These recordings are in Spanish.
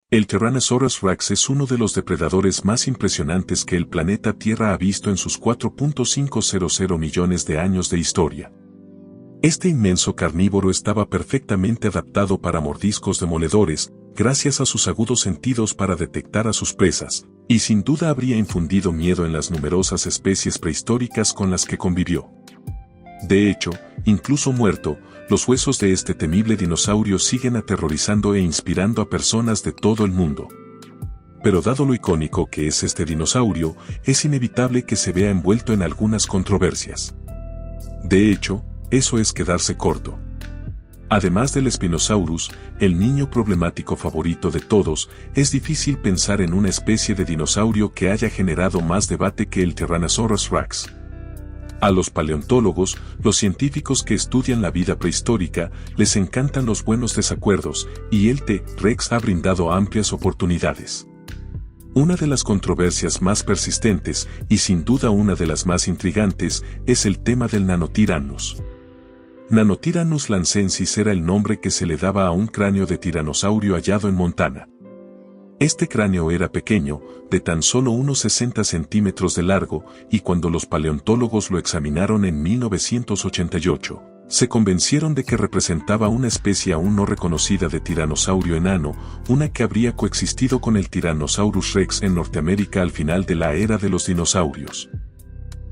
El Tyrannosaurus Rex es uno de los depredadores más impresionantes que el planeta Tierra ha visto en sus 4.500 millones de años de historia. Este inmenso carnívoro estaba perfectamente adaptado para mordiscos demoledores, gracias a sus agudos sentidos para detectar a sus presas, y sin duda habría infundido miedo en las numerosas especies prehistóricas con las que convivió. De hecho, incluso muerto, los huesos de este temible dinosaurio siguen aterrorizando e inspirando a personas de todo el mundo. Pero dado lo icónico que es este dinosaurio, es inevitable que se vea envuelto en algunas controversias. De hecho, eso es quedarse corto. Además del Spinosaurus, el niño problemático favorito de todos, es difícil pensar en una especie de dinosaurio que haya generado más debate que el Tyrannosaurus Rex. A los paleontólogos, los científicos que estudian la vida prehistórica, les encantan los buenos desacuerdos, y el T-Rex ha brindado amplias oportunidades. Una de las controversias más persistentes, y sin duda una de las más intrigantes, es el tema del Nanotyrannus. Nanotyrannus lancensis era el nombre que se le daba a un cráneo de tiranosaurio hallado en Montana. Este cráneo era pequeño, de tan solo unos 60 centímetros de largo, y cuando los paleontólogos lo examinaron en 1988, se convencieron de que representaba una especie aún no reconocida de tiranosaurio enano, una que habría coexistido con el Tyrannosaurus Rex en Norteamérica al final de la era de los dinosaurios.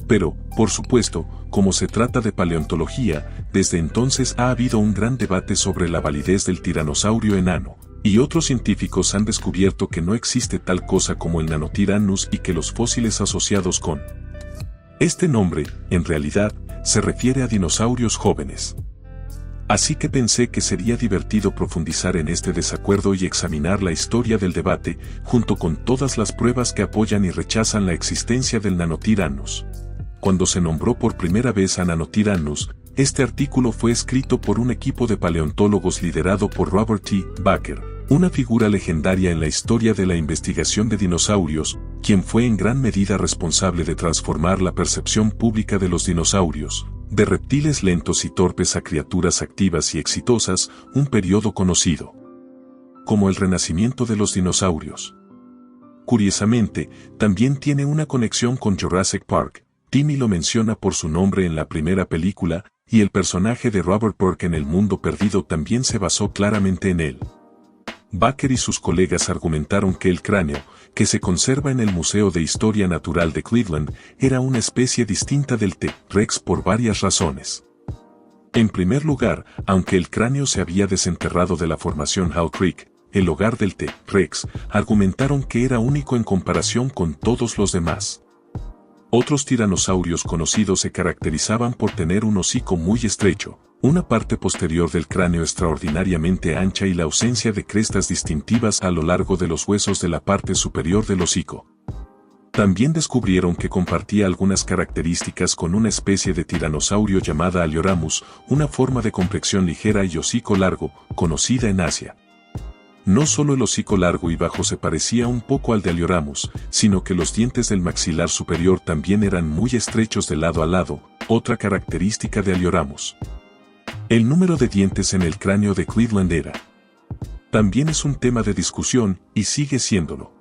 Pero, por supuesto, como se trata de paleontología, desde entonces ha habido un gran debate sobre la validez del tiranosaurio enano, y otros científicos han descubierto que no existe tal cosa como el Nanotyrannus y que los fósiles asociados con este nombre, en realidad, se refiere a dinosaurios jóvenes. Así que pensé que sería divertido profundizar en este desacuerdo y examinar la historia del debate, junto con todas las pruebas que apoyan y rechazan la existencia del Nanotyrannus. Cuando se nombró por primera vez a Nanotyrannus, este artículo fue escrito por un equipo de paleontólogos liderado por Robert T. Baker, una figura legendaria en la historia de la investigación de dinosaurios, quien fue en gran medida responsable de transformar la percepción pública de los dinosaurios, de reptiles lentos y torpes a criaturas activas y exitosas, un periodo conocido como el renacimiento de los dinosaurios. Curiosamente, también tiene una conexión con Jurassic Park. Timmy lo menciona por su nombre en la primera película, y el personaje de Robert Burke en El Mundo Perdido también se basó claramente en él. Baker y sus colegas argumentaron que el cráneo, que se conserva en el Museo de Historia Natural de Cleveland, era una especie distinta del T-Rex por varias razones. En primer lugar, aunque el cráneo se había desenterrado de la formación Hall Creek, el hogar del T-Rex, argumentaron que era único en comparación con todos los demás. Otros tiranosaurios conocidos se caracterizaban por tener un hocico muy estrecho, una parte posterior del cráneo extraordinariamente ancha y la ausencia de crestas distintivas a lo largo de los huesos de la parte superior del hocico. También descubrieron que compartía algunas características con una especie de tiranosaurio llamada Alioramus, una forma de complexión ligera y hocico largo, conocida en Asia. No solo el hocico largo y bajo se parecía un poco al de Alioramus, sino que los dientes del maxilar superior también eran muy estrechos de lado a lado, otra característica de Alioramus. El número de dientes en el cráneo de Cleveland era también es un tema de discusión, y sigue siéndolo.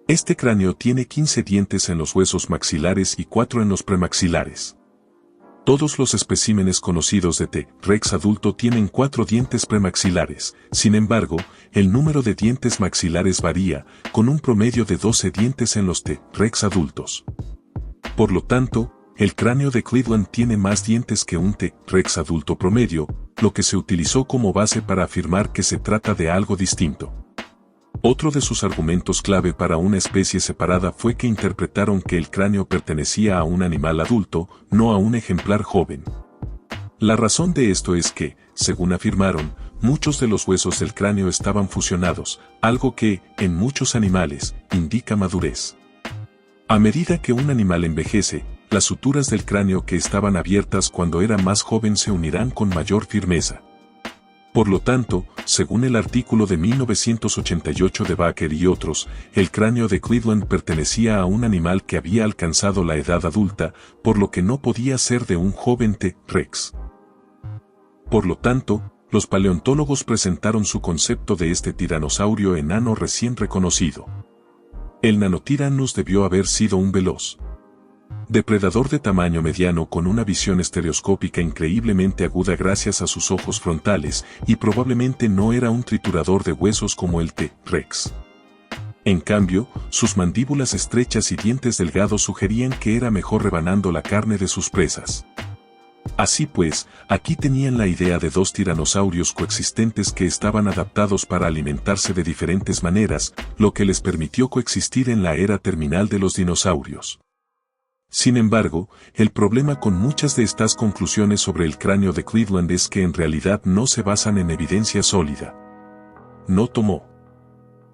Este cráneo tiene 15 dientes en los huesos maxilares y 4 en los premaxilares. Todos los especímenes conocidos de T-Rex adulto tienen 4 dientes premaxilares, sin embargo, el número de dientes maxilares varía, con un promedio de 12 dientes en los T-Rex adultos. Por lo tanto, el cráneo de Cleveland tiene más dientes que un T-Rex adulto promedio, lo que se utilizó como base para afirmar que se trata de algo distinto. Otro de sus argumentos clave para una especie separada fue que interpretaron que el cráneo pertenecía a un animal adulto, no a un ejemplar joven. La razón de esto es que, según afirmaron, muchos de los huesos del cráneo estaban fusionados, algo que, en muchos animales, indica madurez. A medida que un animal envejece, las suturas del cráneo que estaban abiertas cuando era más joven se unirán con mayor firmeza. Por lo tanto, según el artículo de 1988 de Baker y otros, el cráneo de Cleveland pertenecía a un animal que había alcanzado la edad adulta, por lo que no podía ser de un joven T-Rex. Por lo tanto, los paleontólogos presentaron su concepto de este tiranosaurio enano recién reconocido. El Nanotyrannus debió haber sido un veloz depredador de tamaño mediano con una visión estereoscópica increíblemente aguda gracias a sus ojos frontales, y probablemente no era un triturador de huesos como el T-Rex. En cambio, sus mandíbulas estrechas y dientes delgados sugerían que era mejor rebanando la carne de sus presas. Así pues, aquí tenían la idea de dos tiranosaurios coexistentes que estaban adaptados para alimentarse de diferentes maneras, lo que les permitió coexistir en la era terminal de los dinosaurios. Sin embargo, el problema con muchas de estas conclusiones sobre el cráneo de Cleveland es que en realidad no se basan en evidencia sólida. No tomó.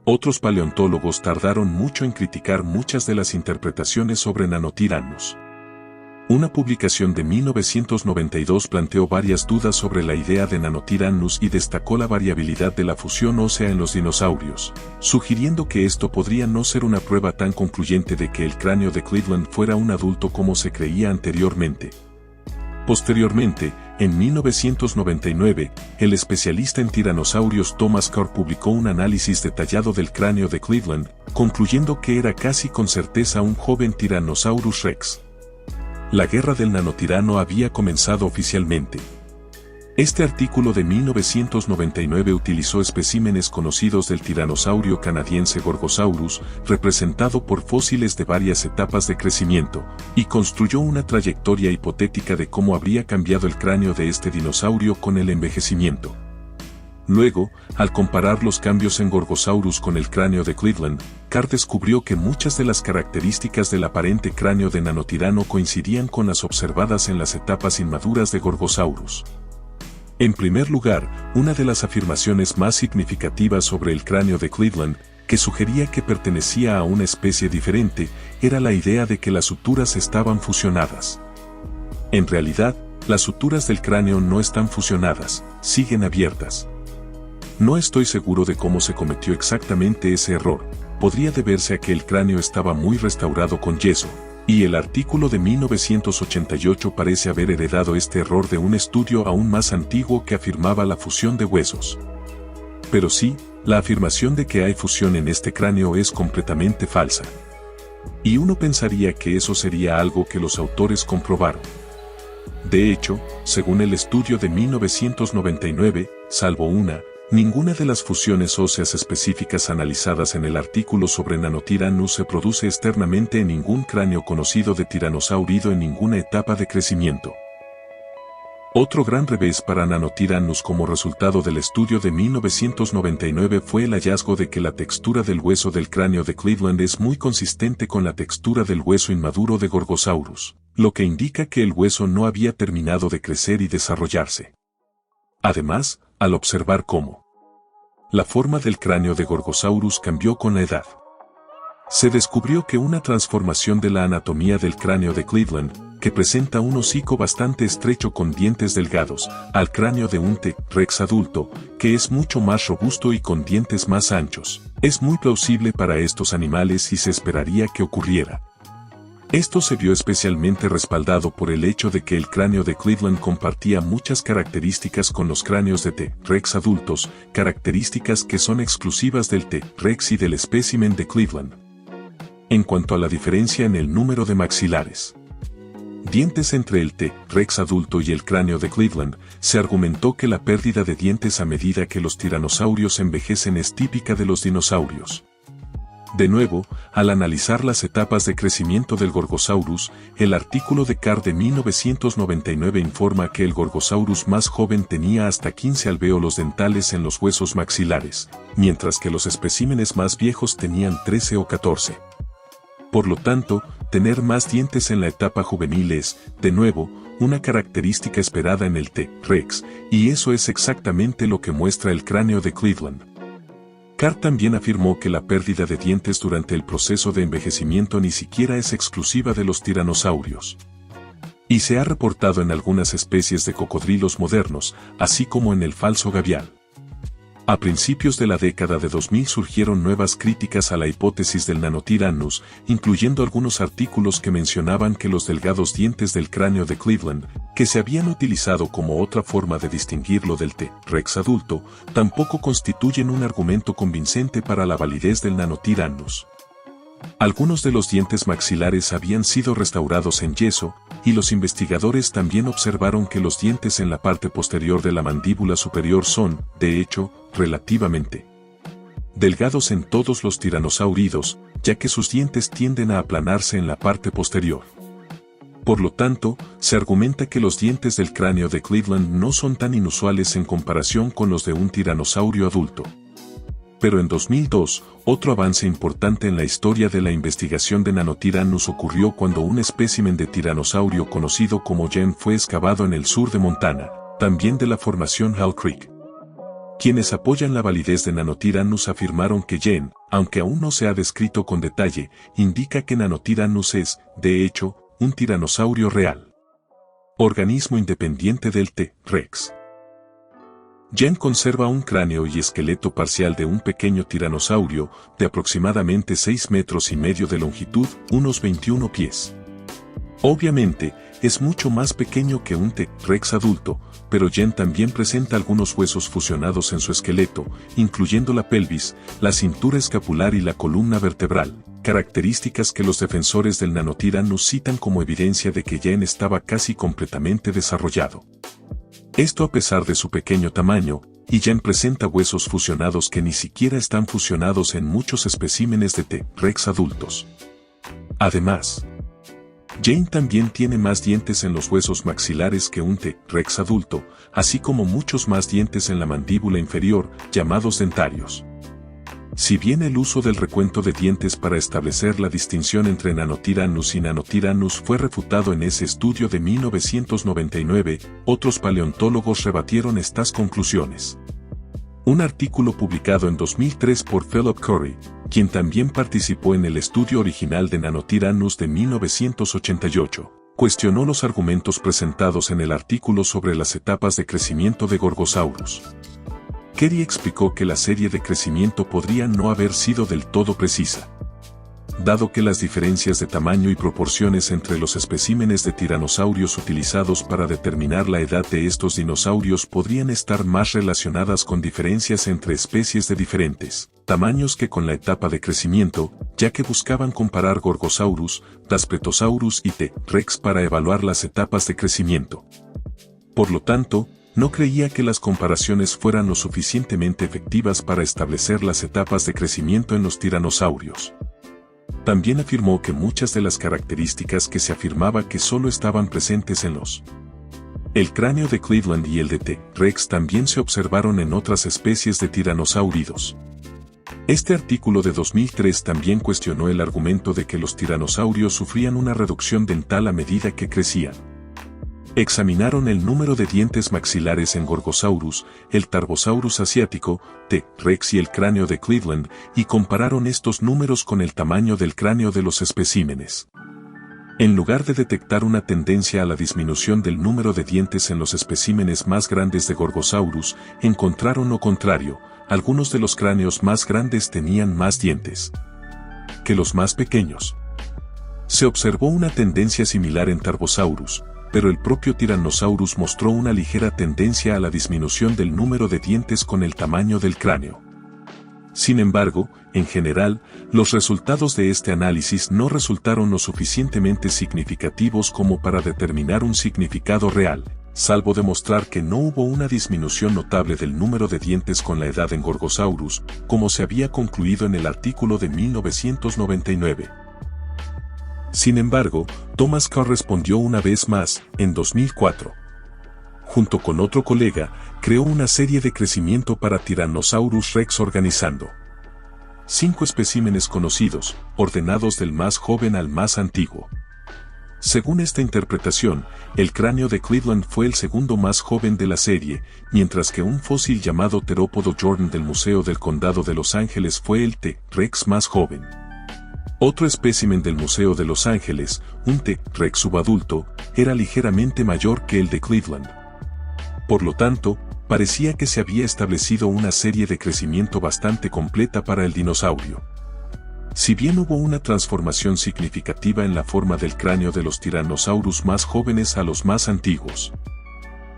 Otros paleontólogos tardaron mucho en criticar muchas de las interpretaciones sobre Nanotyrannus. Una publicación de 1992 planteó varias dudas sobre la idea de Nanotyrannus y destacó la variabilidad de la fusión ósea en los dinosaurios, sugiriendo que esto podría no ser una prueba tan concluyente de que el cráneo de Cleveland fuera un adulto como se creía anteriormente. Posteriormente, en 1999, el especialista en tiranosaurios Thomas Carr publicó un análisis detallado del cráneo de Cleveland, concluyendo que era casi con certeza un joven Tyrannosaurus Rex. La guerra del nanotirano había comenzado oficialmente. Este artículo de 1999 utilizó especímenes conocidos del tiranosaurio canadiense Gorgosaurus, representado por fósiles de varias etapas de crecimiento, y construyó una trayectoria hipotética de cómo habría cambiado el cráneo de este dinosaurio con el envejecimiento. Luego, al comparar los cambios en Gorgosaurus con el cráneo de Cleveland, Carr descubrió que muchas de las características del aparente cráneo de Nanotirano coincidían con las observadas en las etapas inmaduras de Gorgosaurus. En primer lugar, una de las afirmaciones más significativas sobre el cráneo de Cleveland, que sugería que pertenecía a una especie diferente, era la idea de que las suturas estaban fusionadas. En realidad, las suturas del cráneo no están fusionadas, siguen abiertas. No estoy seguro de cómo se cometió exactamente ese error, podría deberse a que el cráneo estaba muy restaurado con yeso, y el artículo de 1988 parece haber heredado este error de un estudio aún más antiguo que afirmaba la fusión de huesos. Pero sí, la afirmación de que hay fusión en este cráneo es completamente falsa. Y uno pensaría que eso sería algo que los autores comprobaron. De hecho, según el estudio de 1999, salvo ninguna de las fusiones óseas específicas analizadas en el artículo sobre Nanotyrannus se produce externamente en ningún cráneo conocido de tiranosaurido en ninguna etapa de crecimiento. Otro gran revés para Nanotyrannus como resultado del estudio de 1999 fue el hallazgo de que la textura del hueso del cráneo de Cleveland es muy consistente con la textura del hueso inmaduro de Gorgosaurus, lo que indica que el hueso no había terminado de crecer y desarrollarse. Además, al observar cómo la forma del cráneo de Gorgosaurus cambió con la edad, se descubrió que una transformación de la anatomía del cráneo de Cleveland, que presenta un hocico bastante estrecho con dientes delgados, al cráneo de un T-Rex adulto, que es mucho más robusto y con dientes más anchos, es muy plausible para estos animales y se esperaría que ocurriera. Esto se vio especialmente respaldado por el hecho de que el cráneo de Cleveland compartía muchas características con los cráneos de T-Rex adultos, características que son exclusivas del T-Rex y del espécimen de Cleveland. En cuanto a la diferencia en el número de maxilares, dientes entre el T-Rex adulto y el cráneo de Cleveland, se argumentó que la pérdida de dientes a medida que los tiranosaurios envejecen es típica de los dinosaurios. De nuevo, al analizar las etapas de crecimiento del Gorgosaurus, el artículo de Carr de 1999 informa que el Gorgosaurus más joven tenía hasta 15 alvéolos dentales en los huesos maxilares, mientras que los especímenes más viejos tenían 13 o 14. Por lo tanto, tener más dientes en la etapa juvenil es, de nuevo, una característica esperada en el T-Rex, y eso es exactamente lo que muestra el cráneo de Cleveland. Carr también afirmó que la pérdida de dientes durante el proceso de envejecimiento ni siquiera es exclusiva de los tiranosaurios. Y se ha reportado en algunas especies de cocodrilos modernos, así como en el falso gavial. A principios de la década de 2000 surgieron nuevas críticas a la hipótesis del Nanotyrannus, incluyendo algunos artículos que mencionaban que los delgados dientes del cráneo de Cleveland, que se habían utilizado como otra forma de distinguirlo del T-Rex adulto, tampoco constituyen un argumento convincente para la validez del Nanotyrannus. Algunos de los dientes maxilares habían sido restaurados en yeso, y los investigadores también observaron que los dientes en la parte posterior de la mandíbula superior son, de hecho, relativamente delgados en todos los tiranosáuridos, ya que sus dientes tienden a aplanarse en la parte posterior. Por lo tanto, se argumenta que los dientes del cráneo de Cleveland no son tan inusuales en comparación con los de un tiranosaurio adulto. Pero en 2002, otro avance importante en la historia de la investigación de Nanotyrannus ocurrió cuando un espécimen de tiranosaurio conocido como Jen fue excavado en el sur de Montana, también de la formación Hall Creek. Quienes apoyan la validez de Nanotyrannus afirmaron que Jen, aunque aún no se ha descrito con detalle, indica que Nanotyrannus es, de hecho, un tiranosaurio real. Organismo independiente del T-Rex. Jen conserva un cráneo y esqueleto parcial de un pequeño tiranosaurio, de aproximadamente 6 metros y medio de longitud, unos 21 pies. Obviamente, es mucho más pequeño que un T-Rex adulto, pero Jen también presenta algunos huesos fusionados en su esqueleto, incluyendo la pelvis, la cintura escapular y la columna vertebral, características que los defensores del Nanotyrannus citan como evidencia de que Jen estaba casi completamente desarrollado. Esto a pesar de su pequeño tamaño, y Jen presenta huesos fusionados que ni siquiera están fusionados en muchos especímenes de T-Rex adultos. Además, Jen también tiene más dientes en los huesos maxilares que un T-Rex adulto, así como muchos más dientes en la mandíbula inferior, llamados dentarios. Si bien el uso del recuento de dientes para establecer la distinción entre Nanotyrannus y Nanotyrannus fue refutado en ese estudio de 1999, otros paleontólogos rebatieron estas conclusiones. Un artículo publicado en 2003 por Philip Curry, quien también participó en el estudio original de Nanotyrannus de 1988, cuestionó los argumentos presentados en el artículo sobre las etapas de crecimiento de Gorgosaurus. Curry explicó que la serie de crecimiento podría no haber sido del todo precisa, dado que las diferencias de tamaño y proporciones entre los especímenes de tiranosaurios utilizados para determinar la edad de estos dinosaurios podrían estar más relacionadas con diferencias entre especies de diferentes tamaños que con la etapa de crecimiento, ya que buscaban comparar Gorgosaurus, Daspletosaurus y T-Rex para evaluar las etapas de crecimiento. Por lo tanto, no creía que las comparaciones fueran lo suficientemente efectivas para establecer las etapas de crecimiento en los tiranosaurios. También afirmó que muchas de las características que se afirmaba que solo estaban presentes en el cráneo de Cleveland y el de T-Rex también se observaron en otras especies de tiranosáuridos. Este artículo de 2003 también cuestionó el argumento de que los tiranosaurios sufrían una reducción dental a medida que crecían. Examinaron el número de dientes maxilares en Gorgosaurus, el Tarbosaurus asiático, T-Rex y el cráneo de Cleveland, y compararon estos números con el tamaño del cráneo de los especímenes. En lugar de detectar una tendencia a la disminución del número de dientes en los especímenes más grandes de Gorgosaurus, encontraron lo contrario, algunos de los cráneos más grandes tenían más dientes que los más pequeños. Se observó una tendencia similar en Tarbosaurus, pero el propio Tyrannosaurus mostró una ligera tendencia a la disminución del número de dientes con el tamaño del cráneo. Sin embargo, en general, los resultados de este análisis no resultaron lo suficientemente significativos como para determinar un significado real, salvo demostrar que no hubo una disminución notable del número de dientes con la edad en Gorgosaurus, como se había concluido en el artículo de 1999. Sin embargo, Thomas Carr respondió una vez más, en 2004. Junto con otro colega, creó una serie de crecimiento para Tyrannosaurus Rex organizando 5 especímenes conocidos, ordenados del más joven al más antiguo. Según esta interpretación, el cráneo de Cleveland fue el segundo más joven de la serie, mientras que un fósil llamado Terópodo Jordan del Museo del Condado de Los Ángeles fue el T-Rex más joven. Otro espécimen del Museo de Los Ángeles, un T-Rex subadulto, era ligeramente mayor que el de Cleveland. Por lo tanto, parecía que se había establecido una serie de crecimiento bastante completa para el dinosaurio. Si bien hubo una transformación significativa en la forma del cráneo de los Tyrannosaurus más jóvenes a los más antiguos,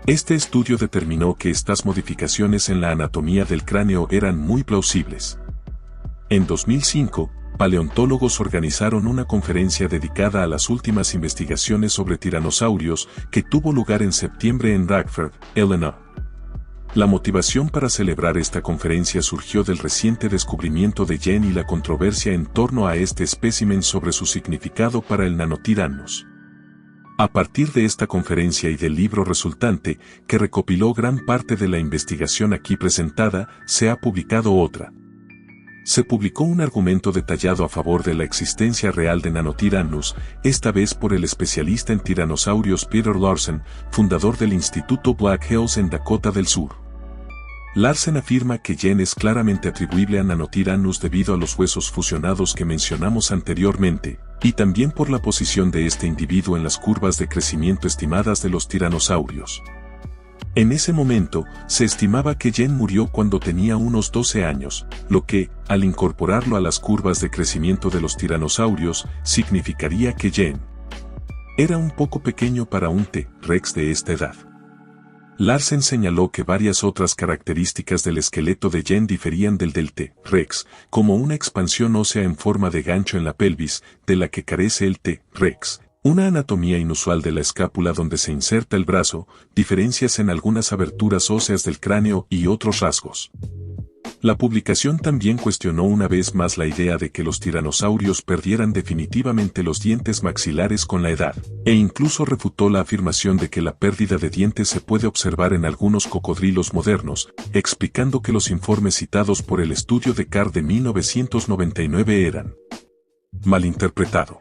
este estudio determinó que estas modificaciones en la anatomía del cráneo eran muy plausibles. En 2005, paleontólogos organizaron una conferencia dedicada a las últimas investigaciones sobre tiranosaurios que tuvo lugar en septiembre en Radford, Illinois. La motivación para celebrar esta conferencia surgió del reciente descubrimiento de Jen y la controversia en torno a este espécimen sobre su significado para el Nanotyrannus. A partir de esta conferencia y del libro resultante, que recopiló gran parte de la investigación aquí presentada, se ha publicado otra. Se publicó un argumento detallado a favor de la existencia real de Nanotyrannus, esta vez por el especialista en tiranosaurios Peter Larsen, fundador del Instituto Black Hills en Dakota del Sur. Larsen afirma que Jen es claramente atribuible a Nanotyrannus debido a los huesos fusionados que mencionamos anteriormente, y también por la posición de este individuo en las curvas de crecimiento estimadas de los tiranosaurios. En ese momento, se estimaba que Jen murió cuando tenía unos 12 años, lo que, al incorporarlo a las curvas de crecimiento de los tiranosaurios, significaría que Jen era un poco pequeño para un T-Rex de esta edad. Larsen señaló que varias otras características del esqueleto de Jen diferían del T-Rex, como una expansión ósea en forma de gancho en la pelvis, de la que carece el T-Rex, una anatomía inusual de la escápula donde se inserta el brazo, diferencias en algunas aberturas óseas del cráneo y otros rasgos. La publicación también cuestionó una vez más la idea de que los tiranosaurios perdieran definitivamente los dientes maxilares con la edad, e incluso refutó la afirmación de que la pérdida de dientes se puede observar en algunos cocodrilos modernos, explicando que los informes citados por el estudio de Carr de 1999 eran malinterpretado.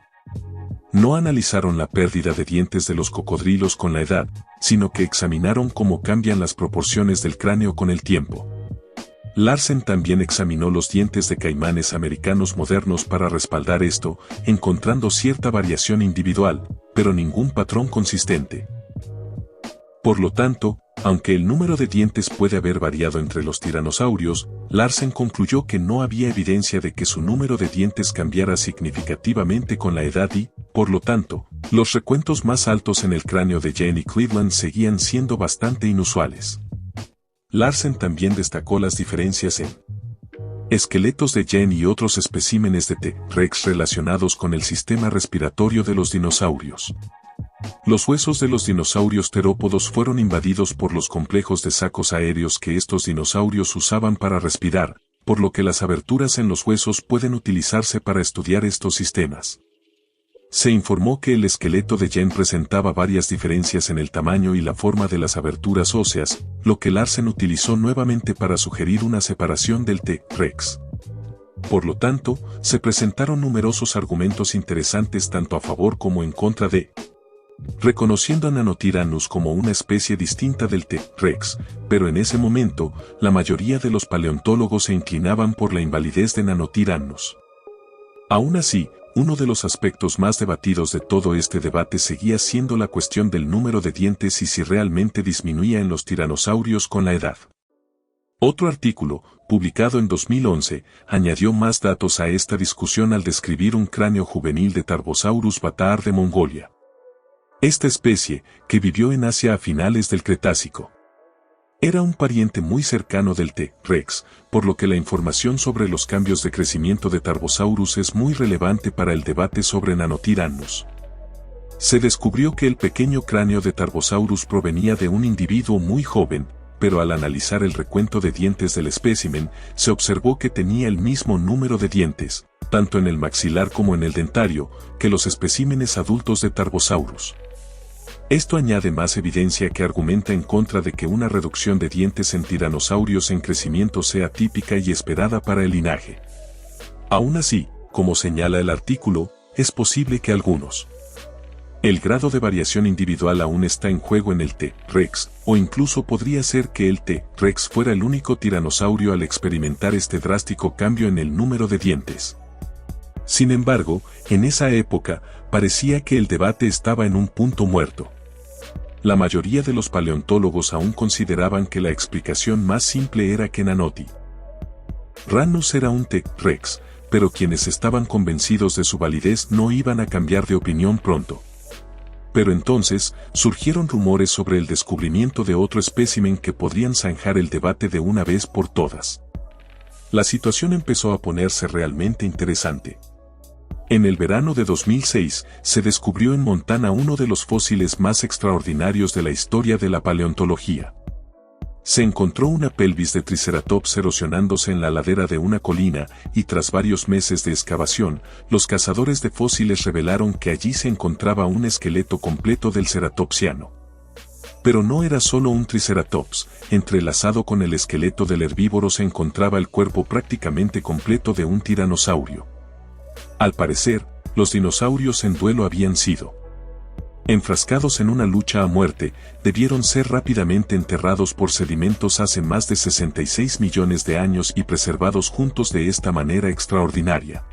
No analizaron la pérdida de dientes de los cocodrilos con la edad, sino que examinaron cómo cambian las proporciones del cráneo con el tiempo. Larsen también examinó los dientes de caimanes americanos modernos para respaldar esto, encontrando cierta variación individual, pero ningún patrón consistente. Por lo tanto, aunque el número de dientes puede haber variado entre los tiranosaurios, Larsen concluyó que no había evidencia de que su número de dientes cambiara significativamente con la edad y, por lo tanto, los recuentos más altos en el cráneo de Jen y Cleveland seguían siendo bastante inusuales. Larsen también destacó las diferencias en esqueletos de Jen y otros especímenes de T-Rex relacionados con el sistema respiratorio de los dinosaurios. Los huesos de los dinosaurios terópodos fueron invadidos por los complejos de sacos aéreos que estos dinosaurios usaban para respirar, por lo que las aberturas en los huesos pueden utilizarse para estudiar estos sistemas. Se informó que el esqueleto de Jen presentaba varias diferencias en el tamaño y la forma de las aberturas óseas, lo que Larsen utilizó nuevamente para sugerir una separación del T-Rex. Por lo tanto, se presentaron numerosos argumentos interesantes tanto a favor como en contra de reconociendo a Nanotyrannus como una especie distinta del T-Rex, pero en ese momento, la mayoría de los paleontólogos se inclinaban por la invalidez de Nanotyrannus. Aún así, uno de los aspectos más debatidos de todo este debate seguía siendo la cuestión del número de dientes y si realmente disminuía en los tiranosaurios con la edad. Otro artículo, publicado en 2011, añadió más datos a esta discusión al describir un cráneo juvenil de Tarbosaurus bataar de Mongolia. Esta especie, que vivió en Asia a finales del Cretácico, era un pariente muy cercano del T-Rex, por lo que la información sobre los cambios de crecimiento de Tarbosaurus es muy relevante para el debate sobre Nanotyrannus. Se descubrió que el pequeño cráneo de Tarbosaurus provenía de un individuo muy joven, pero al analizar el recuento de dientes del espécimen, se observó que tenía el mismo número de dientes, tanto en el maxilar como en el dentario, que los especímenes adultos de Tarbosaurus. Esto añade más evidencia que argumenta en contra de que una reducción de dientes en tiranosaurios en crecimiento sea típica y esperada para el linaje. Aún así, como señala el artículo, es posible que algunos. El grado de variación individual aún está en juego en el T-Rex, o incluso podría ser que el T-Rex fuera el único tiranosaurio al experimentar este drástico cambio en el número de dientes. Sin embargo, en esa época, parecía que el debate estaba en un punto muerto. La mayoría de los paleontólogos aún consideraban que la explicación más simple era que Nanotyrannus era un T-Rex, pero quienes estaban convencidos de su validez no iban a cambiar de opinión pronto. Pero entonces, surgieron rumores sobre el descubrimiento de otro espécimen que podrían zanjar el debate de una vez por todas. La situación empezó a ponerse realmente interesante. En el verano de 2006, se descubrió en Montana uno de los fósiles más extraordinarios de la historia de la paleontología. Se encontró una pelvis de Triceratops erosionándose en la ladera de una colina, y tras varios meses de excavación, los cazadores de fósiles revelaron que allí se encontraba un esqueleto completo del ceratopsiano. Pero no era solo un Triceratops, entrelazado con el esqueleto del herbívoro se encontraba el cuerpo prácticamente completo de un tiranosaurio. Al parecer, los dinosaurios en duelo habían sido enfrascados en una lucha a muerte, debieron ser rápidamente enterrados por sedimentos hace más de 66 millones de años y preservados juntos de esta manera extraordinaria.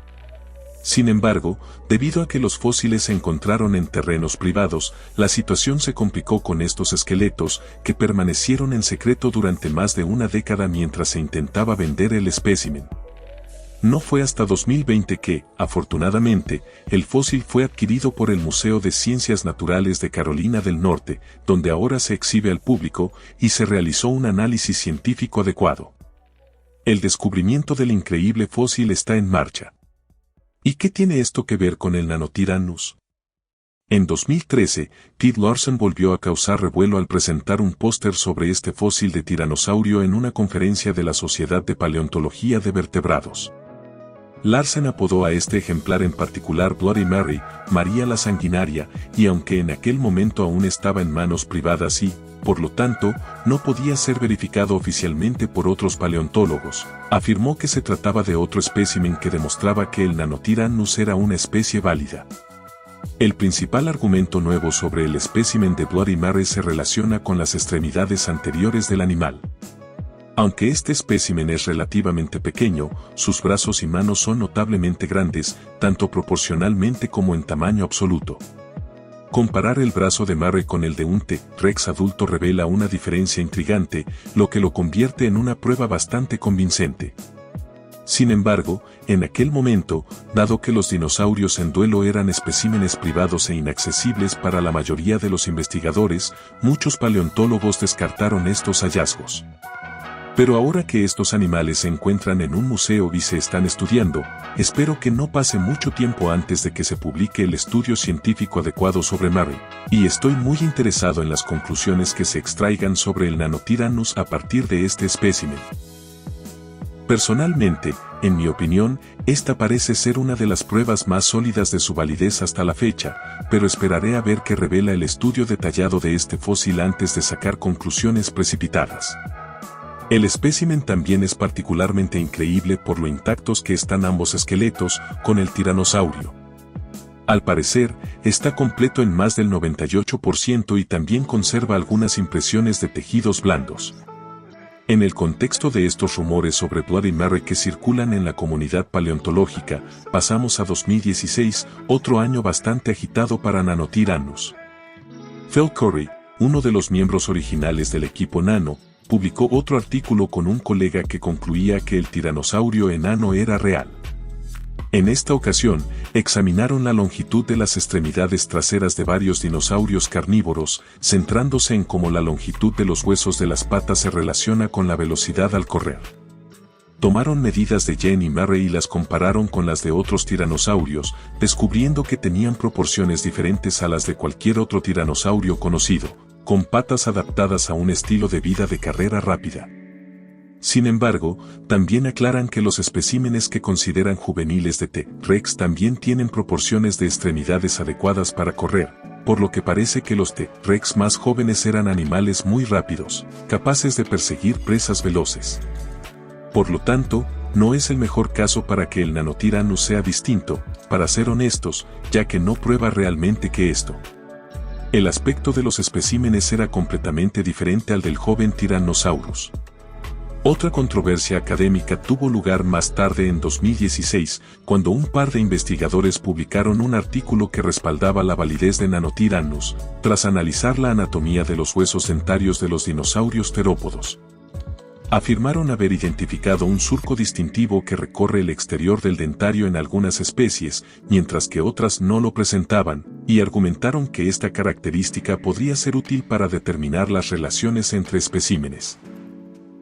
Sin embargo, debido a que los fósiles se encontraron en terrenos privados, la situación se complicó con estos esqueletos, que permanecieron en secreto durante más de una década mientras se intentaba vender el espécimen. No fue hasta 2020 que, afortunadamente, el fósil fue adquirido por el Museo de Ciencias Naturales de Carolina del Norte, donde ahora se exhibe al público, y se realizó un análisis científico adecuado. El descubrimiento del increíble fósil está en marcha. ¿Y qué tiene esto que ver con el Nanotyrannus? En 2013, Pete Larsen volvió a causar revuelo al presentar un póster sobre este fósil de tiranosaurio en una conferencia de la Sociedad de Paleontología de Vertebrados. Larsen apodó a este ejemplar en particular Bloody Mary, María la Sanguinaria, y aunque en aquel momento aún estaba en manos privadas y, por lo tanto, no podía ser verificado oficialmente por otros paleontólogos, afirmó que se trataba de otro espécimen que demostraba que el Nanotyrannus era una especie válida. El principal argumento nuevo sobre el espécimen de Bloody Mary se relaciona con las extremidades anteriores del animal. Aunque este espécimen es relativamente pequeño, sus brazos y manos son notablemente grandes, tanto proporcionalmente como en tamaño absoluto. Comparar el brazo de Murray con el de un T-Rex adulto revela una diferencia intrigante, lo que lo convierte en una prueba bastante convincente. Sin embargo, en aquel momento, dado que los dinosaurios en duelo eran especímenes privados e inaccesibles para la mayoría de los investigadores, muchos paleontólogos descartaron estos hallazgos. Pero ahora que estos animales se encuentran en un museo y se están estudiando, espero que no pase mucho tiempo antes de que se publique el estudio científico adecuado sobre Murray, y estoy muy interesado en las conclusiones que se extraigan sobre el Nanotyrannus a partir de este espécimen. Personalmente, en mi opinión, esta parece ser una de las pruebas más sólidas de su validez hasta la fecha, pero esperaré a ver qué revela el estudio detallado de este fósil antes de sacar conclusiones precipitadas. El espécimen también es particularmente increíble por lo intactos que están ambos esqueletos con el tiranosaurio. Al parecer, está completo en más del 98% y también conserva algunas impresiones de tejidos blandos. En el contexto de estos rumores sobre Bloody Mary que circulan en la comunidad paleontológica, pasamos a 2016, otro año bastante agitado para Nanotyrannus. Phil Curry, uno de los miembros originales del equipo Nano, publicó otro artículo con un colega que concluía que el tiranosaurio enano era real. En esta ocasión, examinaron la longitud de las extremidades traseras de varios dinosaurios carnívoros, centrándose en cómo la longitud de los huesos de las patas se relaciona con la velocidad al correr. Tomaron medidas de Jane y Murray y las compararon con las de otros tiranosaurios, descubriendo que tenían proporciones diferentes a las de cualquier otro tiranosaurio conocido, con patas adaptadas a un estilo de vida de carrera rápida. Sin embargo, también aclaran que los especímenes que consideran juveniles de T-Rex también tienen proporciones de extremidades adecuadas para correr, por lo que parece que los T-Rex más jóvenes eran animales muy rápidos, capaces de perseguir presas veloces. Por lo tanto, no es el mejor caso para que el Nanotyrannus sea distinto, para ser honestos, ya que no prueba realmente que esto. El aspecto de los especímenes era completamente diferente al del joven Tyrannosaurus. Otra controversia académica tuvo lugar más tarde en 2016, cuando un par de investigadores publicaron un artículo que respaldaba la validez de Nanotyrannus, tras analizar la anatomía de los huesos dentarios de los dinosaurios terópodos. Afirmaron haber identificado un surco distintivo que recorre el exterior del dentario en algunas especies, mientras que otras no lo presentaban, y argumentaron que esta característica podría ser útil para determinar las relaciones entre especímenes.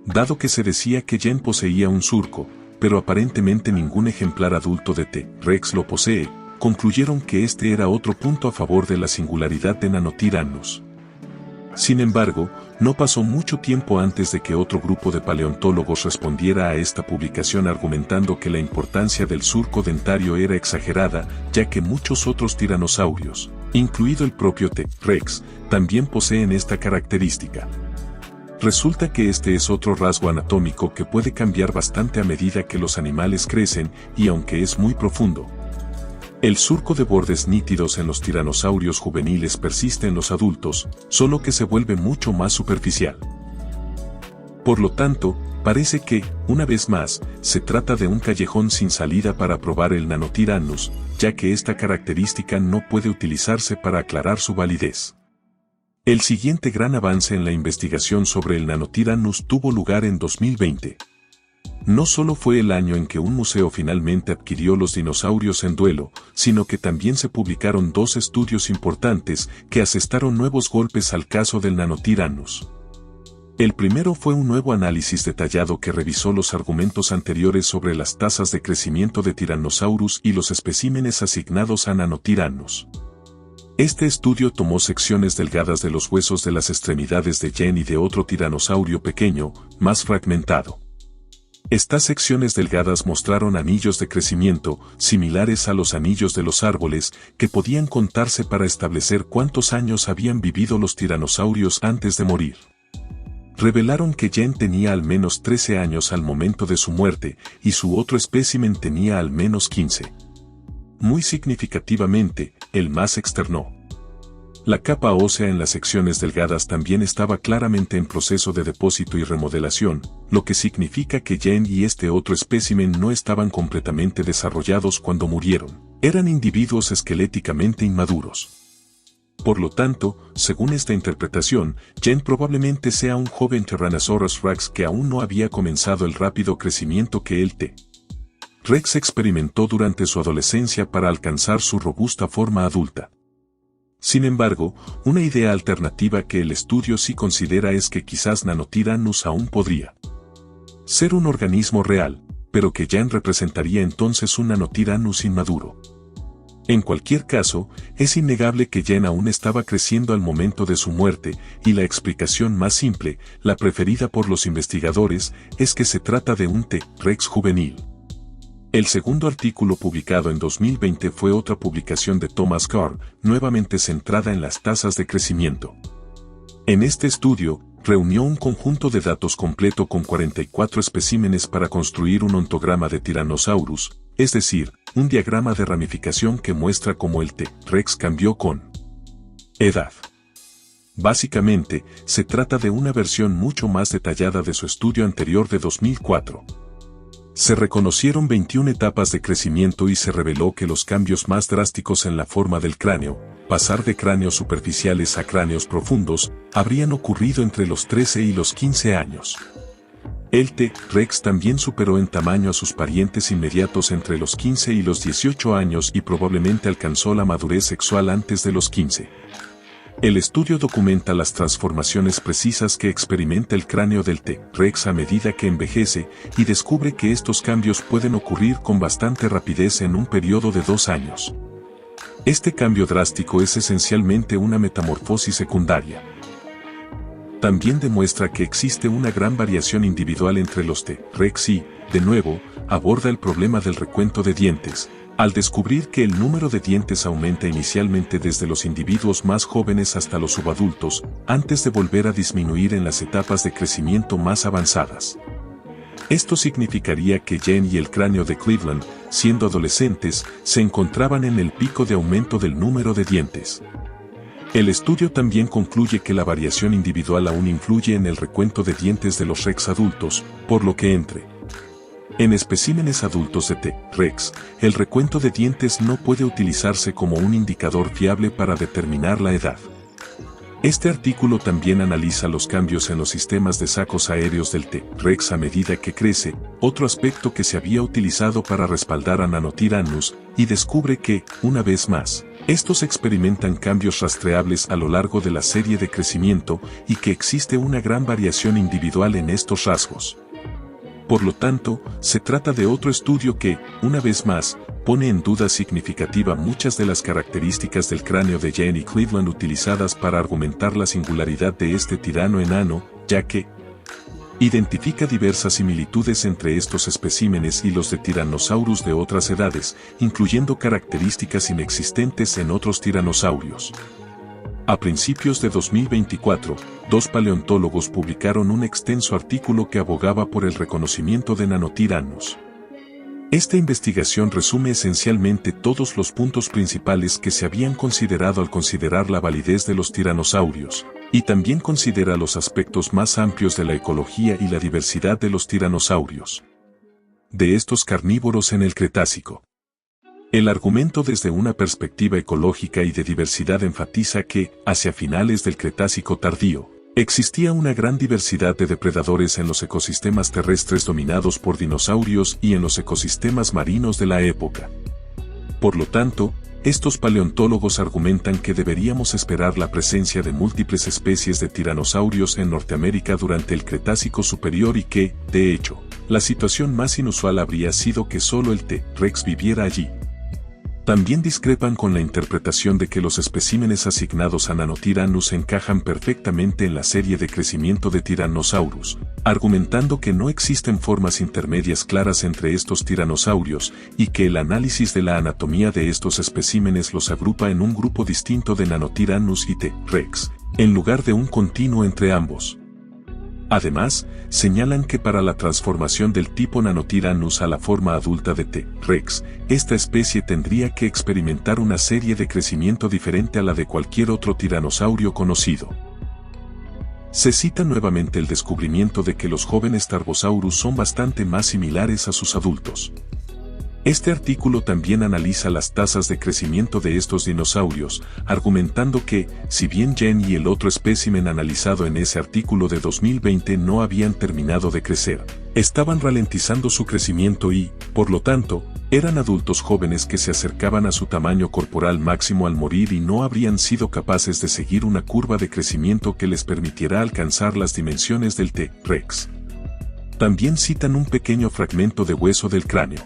Dado que se decía que Jen poseía un surco, pero aparentemente ningún ejemplar adulto de T-Rex lo posee, concluyeron que este era otro punto a favor de la singularidad de Nanotyrannus. Sin embargo, no pasó mucho tiempo antes de que otro grupo de paleontólogos respondiera a esta publicación argumentando que la importancia del surco dentario era exagerada, ya que muchos otros tiranosaurios, incluido el propio T-Rex, también poseen esta característica. Resulta que este es otro rasgo anatómico que puede cambiar bastante a medida que los animales crecen y aunque es muy profundo. El surco de bordes nítidos en los tiranosaurios juveniles persiste en los adultos, solo que se vuelve mucho más superficial. Por lo tanto, parece que, una vez más, se trata de un callejón sin salida para probar el Nanotyrannus, ya que esta característica no puede utilizarse para aclarar su validez. El siguiente gran avance en la investigación sobre el Nanotyrannus tuvo lugar en 2020. No solo fue el año en que un museo finalmente adquirió los dinosaurios en duelo, sino que también se publicaron dos estudios importantes que asestaron nuevos golpes al caso del Nanotyrannus. El primero fue un nuevo análisis detallado que revisó los argumentos anteriores sobre las tasas de crecimiento de Tyrannosaurus y los especímenes asignados a Nanotyrannus. Este estudio tomó secciones delgadas de los huesos de las extremidades de Jen y de otro tiranosaurio pequeño, más fragmentado. Estas secciones delgadas mostraron anillos de crecimiento, similares a los anillos de los árboles, que podían contarse para establecer cuántos años habían vivido los tiranosaurios antes de morir. Revelaron que Jen tenía al menos 13 años al momento de su muerte, y su otro espécimen tenía al menos 15. Muy significativamente, el más externó. La capa ósea en las secciones delgadas también estaba claramente en proceso de depósito y remodelación, lo que significa que Jen y este otro espécimen no estaban completamente desarrollados cuando murieron. Eran individuos esqueléticamente inmaduros. Por lo tanto, según esta interpretación, Jen probablemente sea un joven Tyrannosaurus Rex que aún no había comenzado el rápido crecimiento que el T-Rex experimentó durante su adolescencia para alcanzar su robusta forma adulta. Sin embargo, una idea alternativa que el estudio sí considera es que quizás Nanotyrannus aún podría ser un organismo real, pero que Jen representaría entonces un Nanotyrannus inmaduro. En cualquier caso, es innegable que Jen aún estaba creciendo al momento de su muerte, y la explicación más simple, la preferida por los investigadores, es que se trata de un T-Rex juvenil. El segundo artículo publicado en 2020 fue otra publicación de Thomas Carr, nuevamente centrada en las tasas de crecimiento. En este estudio, reunió un conjunto de datos completo con 44 especímenes para construir un ontograma de Tyrannosaurus, es decir, un diagrama de ramificación que muestra cómo el T-Rex cambió con edad. Básicamente, se trata de una versión mucho más detallada de su estudio anterior de 2004. Se reconocieron 21 etapas de crecimiento y se reveló que los cambios más drásticos en la forma del cráneo, pasar de cráneos superficiales a cráneos profundos, habrían ocurrido entre los 13 y los 15 años. El T-Rex también superó en tamaño a sus parientes inmediatos entre los 15 y los 18 años y probablemente alcanzó la madurez sexual antes de los 15. El estudio documenta las transformaciones precisas que experimenta el cráneo del T-Rex a medida que envejece y descubre que estos cambios pueden ocurrir con bastante rapidez en un periodo de 2 años. Este cambio drástico es esencialmente una metamorfosis secundaria. También demuestra que existe una gran variación individual entre los T-Rex y, de nuevo, aborda el problema del recuento de dientes, al descubrir que el número de dientes aumenta inicialmente desde los individuos más jóvenes hasta los subadultos, antes de volver a disminuir en las etapas de crecimiento más avanzadas. Esto significaría que Jen y el cráneo de Cleveland, siendo adolescentes, se encontraban en el pico de aumento del número de dientes. El estudio también concluye que la variación individual aún influye en el recuento de dientes de los rex adultos, por lo que en especímenes adultos de T. rex, el recuento de dientes no puede utilizarse como un indicador fiable para determinar la edad. Este artículo también analiza los cambios en los sistemas de sacos aéreos del T. rex a medida que crece, otro aspecto que se había utilizado para respaldar a Nanotyrannus, y descubre que, una vez más, estos experimentan cambios rastreables a lo largo de la serie de crecimiento y que existe una gran variación individual en estos rasgos. Por lo tanto, se trata de otro estudio que, una vez más, pone en duda significativa muchas de las características del cráneo de Jane y Cleveland utilizadas para argumentar la singularidad de este tirano enano, ya que identifica diversas similitudes entre estos especímenes y los de Tyrannosaurus de otras edades, incluyendo características inexistentes en otros tiranosaurios. A principios de 2024, 2 paleontólogos publicaron un extenso artículo que abogaba por el reconocimiento de Nanotyrannus. Esta investigación resume esencialmente todos los puntos principales que se habían considerado al considerar la validez de los tiranosaurios, y también considera los aspectos más amplios de la ecología y la diversidad de los tiranosaurios. De estos carnívoros en el Cretácico. El argumento desde una perspectiva ecológica y de diversidad enfatiza que, hacia finales del Cretácico tardío, existía una gran diversidad de depredadores en los ecosistemas terrestres dominados por dinosaurios y en los ecosistemas marinos de la época. Por lo tanto, estos paleontólogos argumentan que deberíamos esperar la presencia de múltiples especies de tiranosaurios en Norteamérica durante el Cretácico superior y que, de hecho, la situación más inusual habría sido que solo el T. rex viviera allí. También discrepan con la interpretación de que los especímenes asignados a Nanotyrannus encajan perfectamente en la serie de crecimiento de Tyrannosaurus, argumentando que no existen formas intermedias claras entre estos tiranosaurios y que el análisis de la anatomía de estos especímenes los agrupa en un grupo distinto de Nanotyrannus y T. rex, en lugar de un continuo entre ambos. Además, señalan que para la transformación del tipo Nanotyrannus a la forma adulta de T. rex, esta especie tendría que experimentar una serie de crecimiento diferente a la de cualquier otro tiranosaurio conocido. Se cita nuevamente el descubrimiento de que los jóvenes Tarbosaurus son bastante más similares a sus adultos. Este artículo también analiza las tasas de crecimiento de estos dinosaurios, argumentando que, si bien Jen y el otro espécimen analizado en ese artículo de 2020 no habían terminado de crecer, estaban ralentizando su crecimiento y, por lo tanto, eran adultos jóvenes que se acercaban a su tamaño corporal máximo al morir y no habrían sido capaces de seguir una curva de crecimiento que les permitiera alcanzar las dimensiones del T. rex. También citan un pequeño fragmento de hueso del cráneo.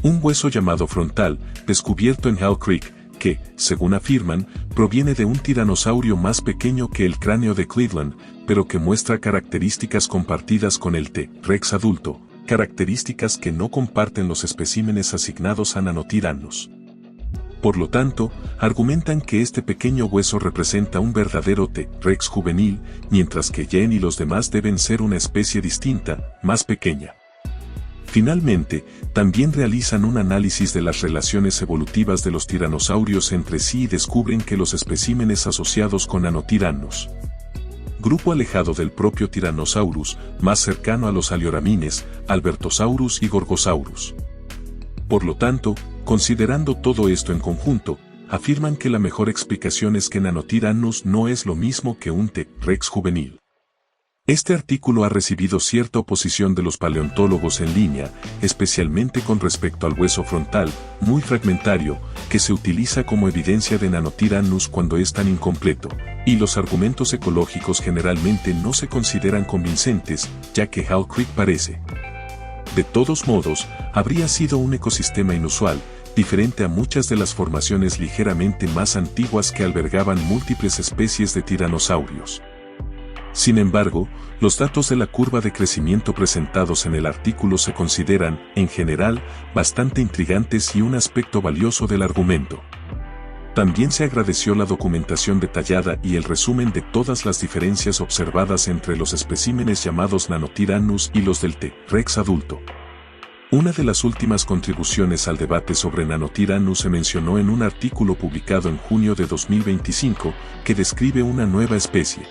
Un hueso llamado frontal, descubierto en Hell Creek, que, según afirman, proviene de un tiranosaurio más pequeño que el cráneo de Cleveland, pero que muestra características compartidas con el T. rex adulto, características que no comparten los especímenes asignados a Nanotyrannus. Por lo tanto, argumentan que este pequeño hueso representa un verdadero T. rex juvenil, mientras que Jen y los demás deben ser una especie distinta, más pequeña. Finalmente, también realizan un análisis de las relaciones evolutivas de los tiranosaurios entre sí y descubren que los especímenes asociados con Nanotyrannus, grupo alejado del propio Tyrannosaurus, más cercano a los alioramines, Albertosaurus y Gorgosaurus. Por lo tanto, considerando todo esto en conjunto, afirman que la mejor explicación es que Nanotyrannus no es lo mismo que un T. rex juvenil. Este artículo ha recibido cierta oposición de los paleontólogos en línea, especialmente con respecto al hueso frontal, muy fragmentario, que se utiliza como evidencia de Nanotyrannus cuando es tan incompleto, y los argumentos ecológicos generalmente no se consideran convincentes, ya que Hell Creek parece. De todos modos, habría sido un ecosistema inusual, diferente a muchas de las formaciones ligeramente más antiguas que albergaban múltiples especies de tiranosaurios. Sin embargo, los datos de la curva de crecimiento presentados en el artículo se consideran, en general, bastante intrigantes y un aspecto valioso del argumento. También se agradeció la documentación detallada y el resumen de todas las diferencias observadas entre los especímenes llamados Nanotyrannus y los del T. rex adulto. Una de las últimas contribuciones al debate sobre Nanotyranus se mencionó en un artículo publicado en junio de 2025 que describe una nueva especie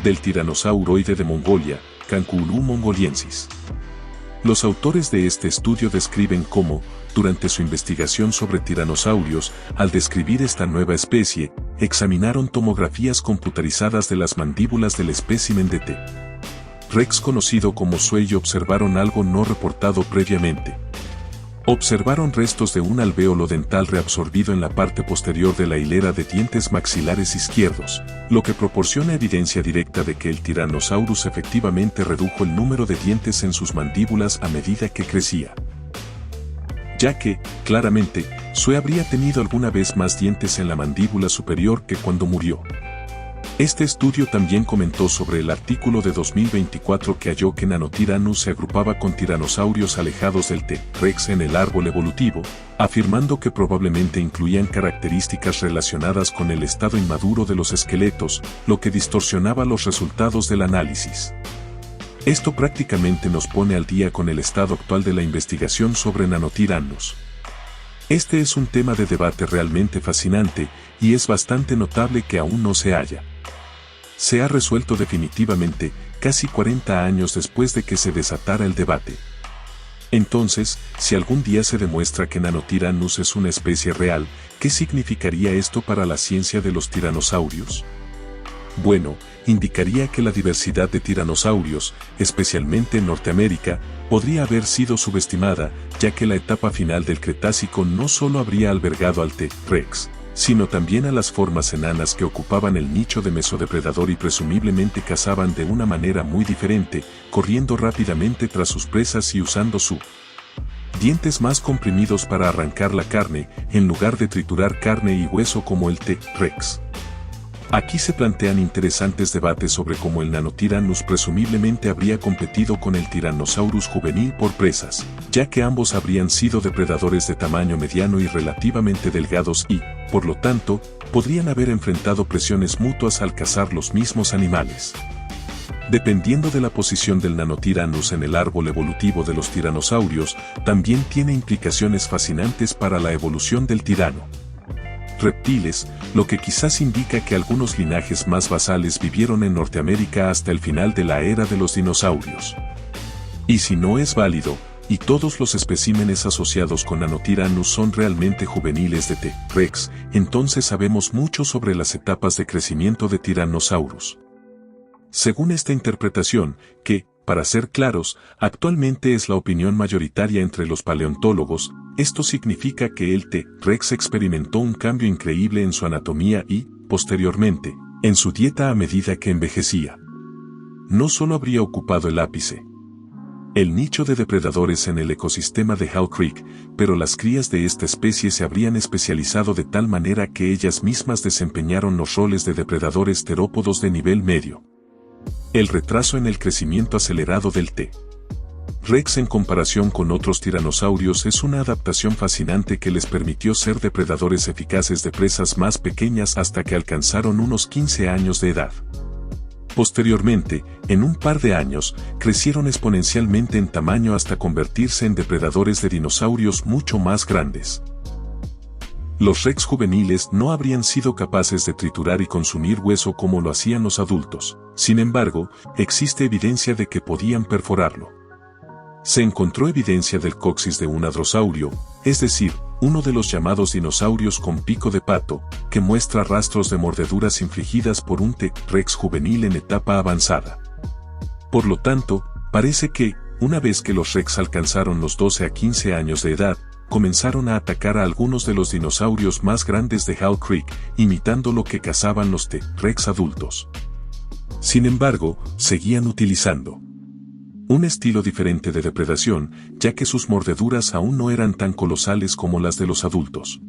del tiranosauroide de Mongolia, Canculum mongoliensis. Los autores de este estudio describen cómo, durante su investigación sobre tiranosaurios, al describir esta nueva especie, examinaron tomografías computarizadas de las mandíbulas del espécimen de T. rex conocido como Sue y observaron algo no reportado previamente. Observaron restos de un alvéolo dental reabsorbido en la parte posterior de la hilera de dientes maxilares izquierdos, lo que proporciona evidencia directa de que el Tyrannosaurus efectivamente redujo el número de dientes en sus mandíbulas a medida que crecía. Ya que, claramente, Sue habría tenido alguna vez más dientes en la mandíbula superior que cuando murió. Este estudio también comentó sobre el artículo de 2024 que halló que Nanotyranus se agrupaba con tiranosaurios alejados del T. rex en el árbol evolutivo, afirmando que probablemente incluían características relacionadas con el estado inmaduro de los esqueletos, lo que distorsionaba los resultados del análisis. Esto prácticamente nos pone al día con el estado actual de la investigación sobre Nanotyranus. Este es un tema de debate realmente fascinante, y es bastante notable que aún no se haya resuelto definitivamente, casi 40 años después de que se desatara el debate. Entonces, si algún día se demuestra que Nanotyranus es una especie real, ¿qué significaría esto para la ciencia de los tiranosaurios? Bueno, indicaría que la diversidad de tiranosaurios, especialmente en Norteamérica, podría haber sido subestimada, ya que la etapa final del Cretácico no solo habría albergado al T. rex, sino también a las formas enanas que ocupaban el nicho de mesodepredador y presumiblemente cazaban de una manera muy diferente, corriendo rápidamente tras sus presas y usando sus dientes más comprimidos para arrancar la carne, en lugar de triturar carne y hueso como el T. rex. Aquí se plantean interesantes debates sobre cómo el Nanotyranus presumiblemente habría competido con el Tyrannosaurus juvenil por presas, ya que ambos habrían sido depredadores de tamaño mediano y relativamente delgados y, por lo tanto, podrían haber enfrentado presiones mutuas al cazar los mismos animales. Dependiendo de la posición del Nanotyranus en el árbol evolutivo de los tiranosaurios, también tiene implicaciones fascinantes para la evolución del tirano. Reptiles, lo que quizás indica que algunos linajes más basales vivieron en Norteamérica hasta el final de la era de los dinosaurios. Y si no es válido, y todos los especímenes asociados con Nanotyranus son realmente juveniles de T. rex, entonces sabemos mucho sobre las etapas de crecimiento de Tyrannosaurus. Según esta interpretación, que, para ser claros, actualmente es la opinión mayoritaria entre los paleontólogos, esto significa que el T. rex experimentó un cambio increíble en su anatomía y, posteriormente, en su dieta a medida que envejecía. No solo habría ocupado el ápice, el nicho de depredadores en el ecosistema de Hell Creek, pero las crías de esta especie se habrían especializado de tal manera que ellas mismas desempeñaron los roles de depredadores terópodos de nivel medio. El retraso en el crecimiento acelerado del T. rex en comparación con otros tiranosaurios es una adaptación fascinante que les permitió ser depredadores eficaces de presas más pequeñas hasta que alcanzaron unos 15 años de edad. Posteriormente, en un par de años, crecieron exponencialmente en tamaño hasta convertirse en depredadores de dinosaurios mucho más grandes. Los rex juveniles no habrían sido capaces de triturar y consumir hueso como lo hacían los adultos, sin embargo, existe evidencia de que podían perforarlo. Se encontró evidencia del coxis de un hadrosaurio, es decir, uno de los llamados dinosaurios con pico de pato, que muestra rastros de mordeduras infligidas por un T. rex juvenil en etapa avanzada. Por lo tanto, parece que, una vez que los rex alcanzaron los 12 a 15 años de edad, comenzaron a atacar a algunos de los dinosaurios más grandes de Hell Creek, imitando lo que cazaban los T. rex adultos. Sin embargo, seguían utilizando un estilo diferente de depredación, ya que sus mordeduras aún no eran tan colosales como las de los adultos.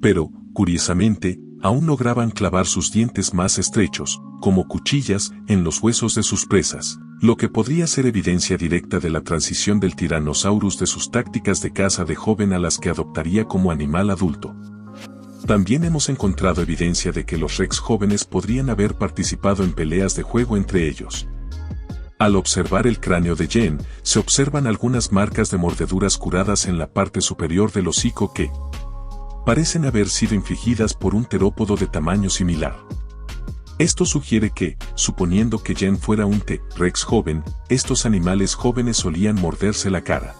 Pero, curiosamente, aún lograban clavar sus dientes más estrechos, como cuchillas, en los huesos de sus presas, lo que podría ser evidencia directa de la transición del Tyrannosaurus de sus tácticas de caza de joven a las que adoptaría como animal adulto. También hemos encontrado evidencia de que los rex jóvenes podrían haber participado en peleas de juego entre ellos. Al observar el cráneo de Jen, se observan algunas marcas de mordeduras curadas en la parte superior del hocico que parecen haber sido infligidas por un terópodo de tamaño similar. Esto sugiere que, suponiendo que Jen fuera un T-Rex joven, estos animales jóvenes solían morderse la cara.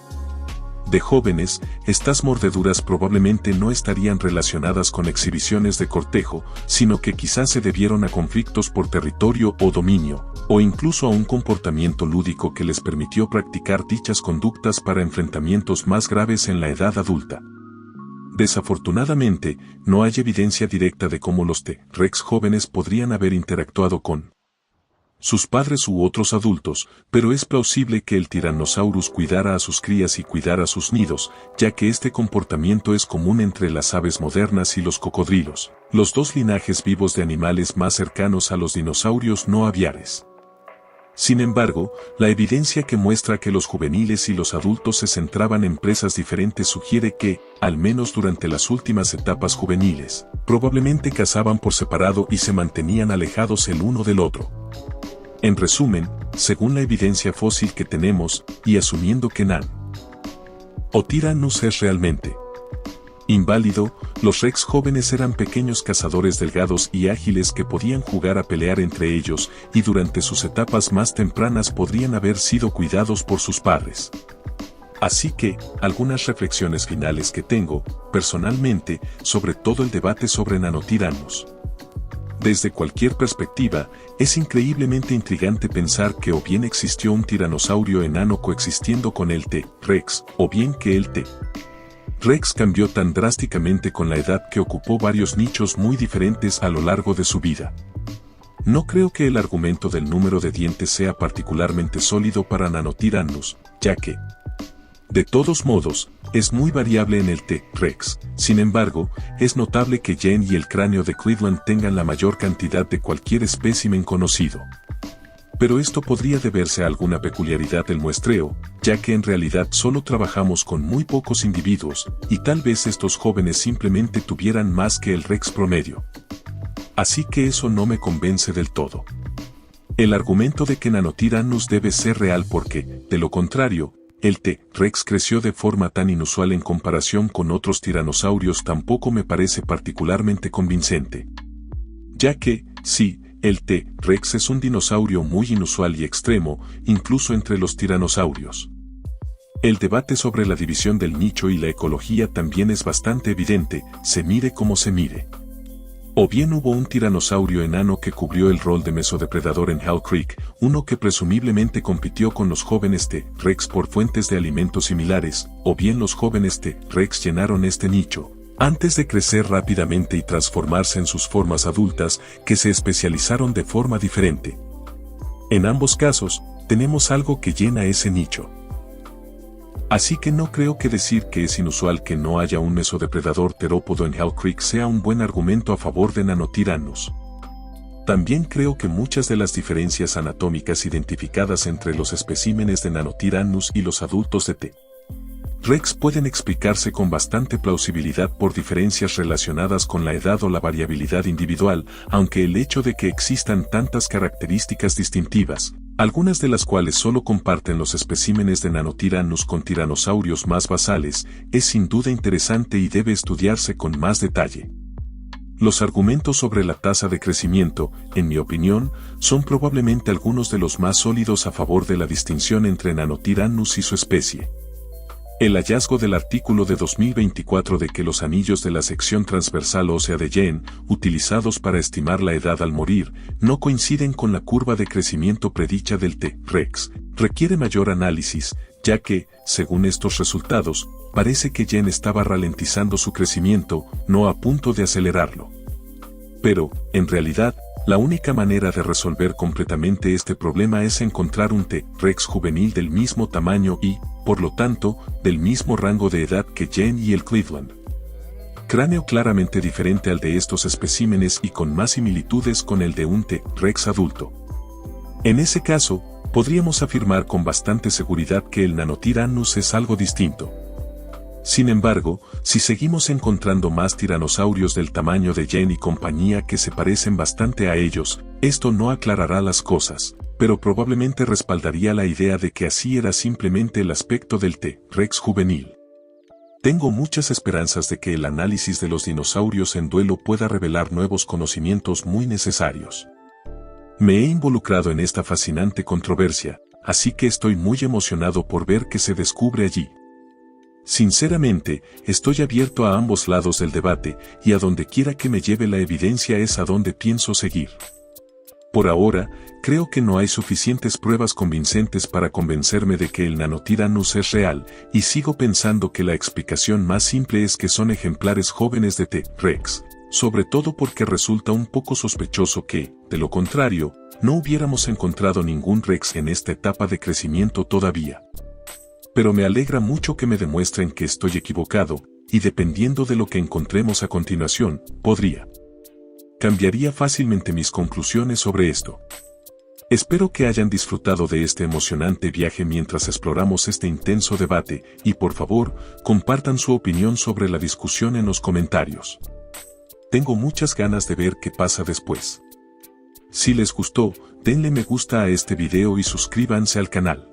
De jóvenes, estas mordeduras probablemente no estarían relacionadas con exhibiciones de cortejo, sino que quizás se debieron a conflictos por territorio o dominio, o incluso a un comportamiento lúdico que les permitió practicar dichas conductas para enfrentamientos más graves en la edad adulta. Desafortunadamente, no hay evidencia directa de cómo los T-Rex jóvenes podrían haber interactuado con sus padres u otros adultos, pero es plausible que el Tyrannosaurus cuidara a sus crías y cuidara sus nidos, ya que este comportamiento es común entre las aves modernas y los cocodrilos, los dos linajes vivos de animales más cercanos a los dinosaurios no aviares. Sin embargo, la evidencia que muestra que los juveniles y los adultos se centraban en presas diferentes sugiere que, al menos durante las últimas etapas juveniles, probablemente cazaban por separado y se mantenían alejados el uno del otro. En resumen, según la evidencia fósil que tenemos, y asumiendo que Tyrannosaurus es realmente inválido, los Rex jóvenes eran pequeños cazadores delgados y ágiles que podían jugar a pelear entre ellos y durante sus etapas más tempranas podrían haber sido cuidados por sus padres. Así que, algunas reflexiones finales que tengo, personalmente, sobre todo el debate sobre Nanotyrannos. Desde cualquier perspectiva, es increíblemente intrigante pensar que o bien existió un tiranosaurio enano coexistiendo con el T-Rex, o bien que el T-Rex cambió tan drásticamente con la edad que ocupó varios nichos muy diferentes a lo largo de su vida. No creo que el argumento del número de dientes sea particularmente sólido para Nanotyrannos, ya que, de todos modos, es muy variable en el T-Rex. Sin embargo, es notable que Jen y el cráneo de Cleveland tengan la mayor cantidad de cualquier espécimen conocido. Pero esto podría deberse a alguna peculiaridad del muestreo, ya que en realidad solo trabajamos con muy pocos individuos, y tal vez estos jóvenes simplemente tuvieran más que el Rex promedio. Así que eso no me convence del todo. El argumento de que Nanotyrannos debe ser real porque, de lo contrario, el T-Rex creció de forma tan inusual en comparación con otros tiranosaurios tampoco me parece particularmente convincente. Ya que, sí, el T-Rex es un dinosaurio muy inusual y extremo, incluso entre los tiranosaurios. El debate sobre la división del nicho y la ecología también es bastante evidente, se mire como se mire. O bien hubo un tiranosaurio enano que cubrió el rol de mesodepredador en Hell Creek, uno que presumiblemente compitió con los jóvenes T-Rex por fuentes de alimentos similares, o bien los jóvenes T-Rex llenaron este nicho, antes de crecer rápidamente y transformarse en sus formas adultas, que se especializaron de forma diferente. En ambos casos, tenemos algo que llena ese nicho. Así que no creo que decir que es inusual que no haya un mesodepredador terópodo en Hell Creek sea un buen argumento a favor de Nanotyrannos. También creo que muchas de las diferencias anatómicas identificadas entre los especímenes de Nanotyrannos y los adultos de T-Rex pueden explicarse con bastante plausibilidad por diferencias relacionadas con la edad o la variabilidad individual, aunque el hecho de que existan tantas características distintivas, algunas de las cuales solo comparten los especímenes de Nanotyrannos con tiranosaurios más basales, es sin duda interesante y debe estudiarse con más detalle. Los argumentos sobre la tasa de crecimiento, en mi opinión, son probablemente algunos de los más sólidos a favor de la distinción entre Nanotyrannos y su especie. El hallazgo del artículo de 2024 de que los anillos de la sección transversal ósea de Jen, utilizados para estimar la edad al morir, no coinciden con la curva de crecimiento predicha del T-Rex, requiere mayor análisis, ya que, según estos resultados, parece que Jen estaba ralentizando su crecimiento, no a punto de acelerarlo. Pero, en realidad, la única manera de resolver completamente este problema es encontrar un T-Rex juvenil del mismo tamaño y, por lo tanto, del mismo rango de edad que Jen y el Cleveland. Cráneo claramente diferente al de estos especímenes y con más similitudes con el de un T-Rex adulto. En ese caso, podríamos afirmar con bastante seguridad que el Nanotyrannos es algo distinto. Sin embargo, si seguimos encontrando más tiranosaurios del tamaño de Jen y compañía que se parecen bastante a ellos, esto no aclarará las cosas. pero probablemente respaldaría la idea de que así era simplemente el aspecto del T-Rex juvenil. Tengo muchas esperanzas de que el análisis de los dinosaurios en duelo pueda revelar nuevos conocimientos muy necesarios. Me he involucrado en esta fascinante controversia, así que estoy muy emocionado por ver qué se descubre allí. Sinceramente, estoy abierto a ambos lados del debate, y a donde quiera que me lleve la evidencia es a donde pienso seguir. Por ahora, creo que no hay suficientes pruebas convincentes para convencerme de que el Nanotyrannus es real, y sigo pensando que la explicación más simple es que son ejemplares jóvenes de T-Rex, sobre todo porque resulta un poco sospechoso que, de lo contrario, no hubiéramos encontrado ningún Rex en esta etapa de crecimiento todavía. Pero me alegra mucho que me demuestren que estoy equivocado, y dependiendo de lo que encontremos a continuación, cambiaría fácilmente mis conclusiones sobre esto. Espero que hayan disfrutado de este emocionante viaje mientras exploramos este intenso debate, y por favor, compartan su opinión sobre la discusión en los comentarios. Tengo muchas ganas de ver qué pasa después. Si les gustó, denle me gusta a este video y suscríbanse al canal.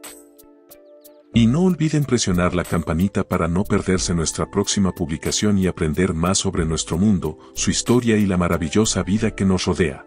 Y no olviden presionar la campanita para no perderse nuestra próxima publicación y aprender más sobre nuestro mundo, su historia y la maravillosa vida que nos rodea.